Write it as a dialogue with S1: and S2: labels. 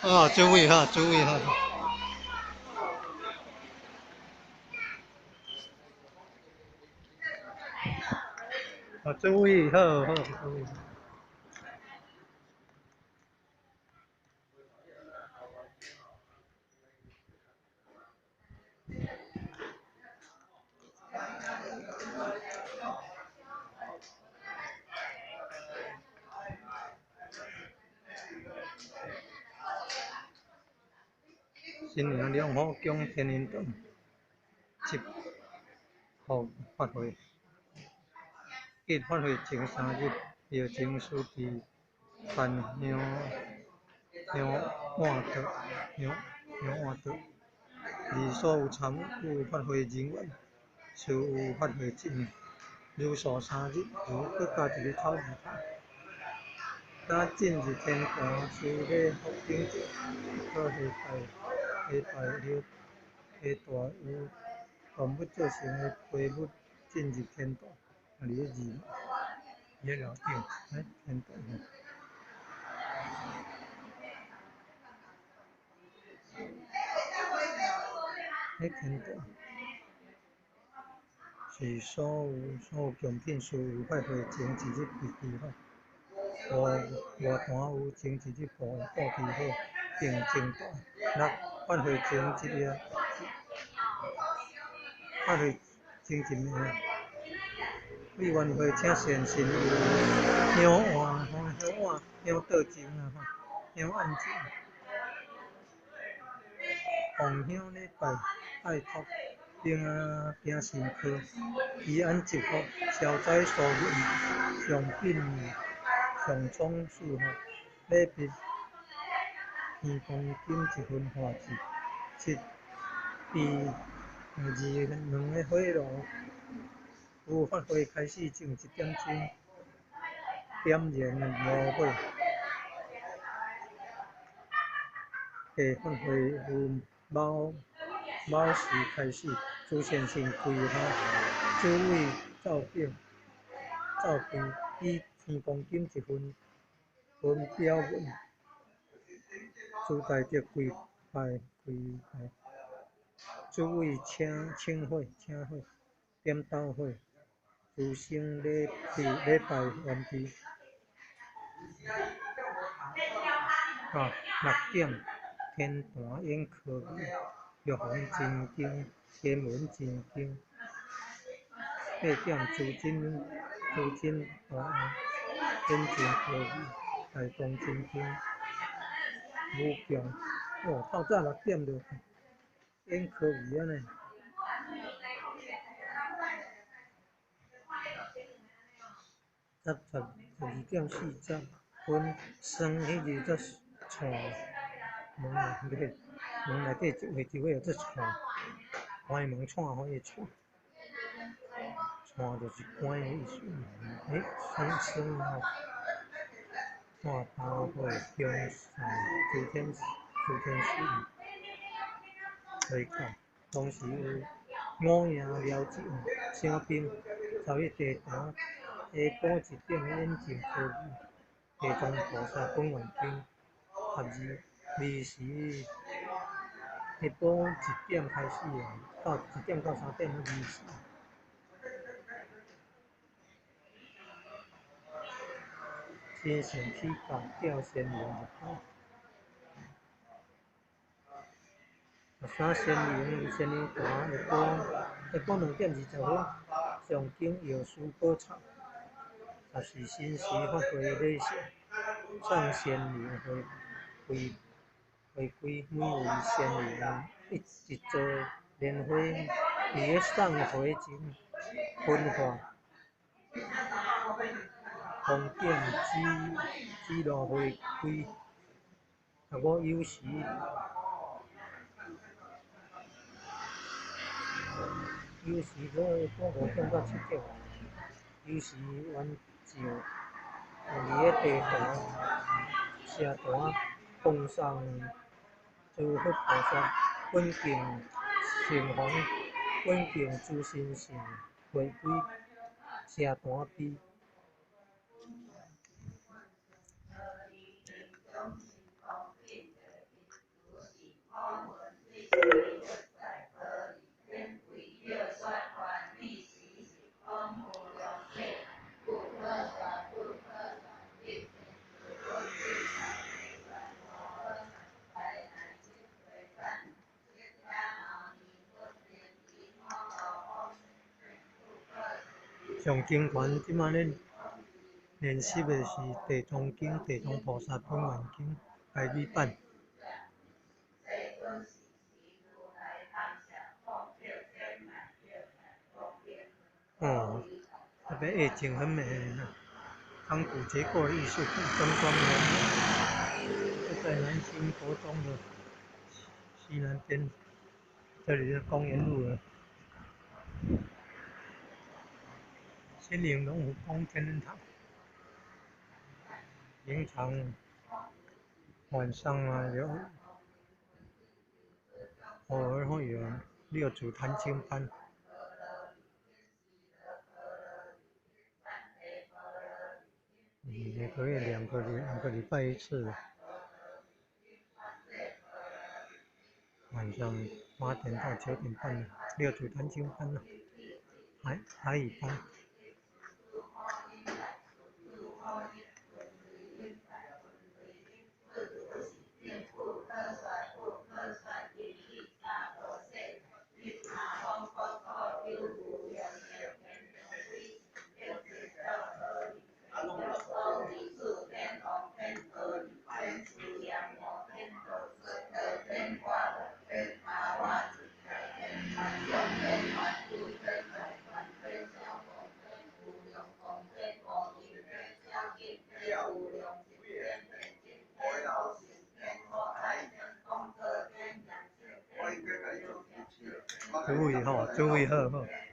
S1: 啊，注意哈，注意哈，啊，注意，好好注意，新营良好宫天林堂10号发挥，记发挥前3日，药情书记范杨换德，而所有参与发挥人员需有发挥责任，如数3日，如搁加一日草字头。若近日天寒，需要福鼎者，可下大有动物造成的飞物进入天道，啊！你个字，你个老顶，天道，天道是所有贡品需有发挥前一日被记好，外盘有前一日布记好并正大，若发挥前一夜，发挥前一暝。委员会请先生由香案、香道前香案前，奉香礼拜托，并申科，宜安祝福，消灾疏运，上品上创事礼品天公金1份花旗，7备2个火炉，有发挥开始前1点钟点燃炉火。下发挥有卯时开始，朱先生跪下，诸位照片以天公金1份表文，朱大德跪拜，诸位请火，点斗火，诸生礼拜完毕。6点，天坛演科语，玉皇真经，天文真经。8点，朱真大案演真科语，大同真经。武强，透早6点就演科语啊呢。12点40分，算迄日才创门内底会才创，开门串互伊串，串就是关的意思。算吼，看头会中朱天师来讲，同时有5营料酒、香槟，走去地坛。下晡1点演净科语，地藏菩萨本愿经12时，下晡1点开始到1点到3点20时。先生起驾吊仙灵入口，13仙灵坛下晡2点20分，上经药师宝忏，14辰时发挥礼谢，上仙灵回归每位仙灵一座莲花，伫个送回前分化。红点指路回归，15酉时左右5点到7点，酉时晚上伫个地坛社坛奉上诸佛菩萨，本敬圣皇，本敬诸神圣回归社坛边。上经团即摆咧练习的是地藏经、地藏菩萨本愿经台语版。哦，那边夜景很美呢。钢骨结构的艺术品灯光美，就在南兴国中的西南边，这里的公园路了。新岭龙虎宫天人堂，平常晚上啊偶尔会有六祖坛经班，每个月两个礼拜一次，晚上8点到9点半的六祖坛经班了，台语班。注意吼，注意好吼。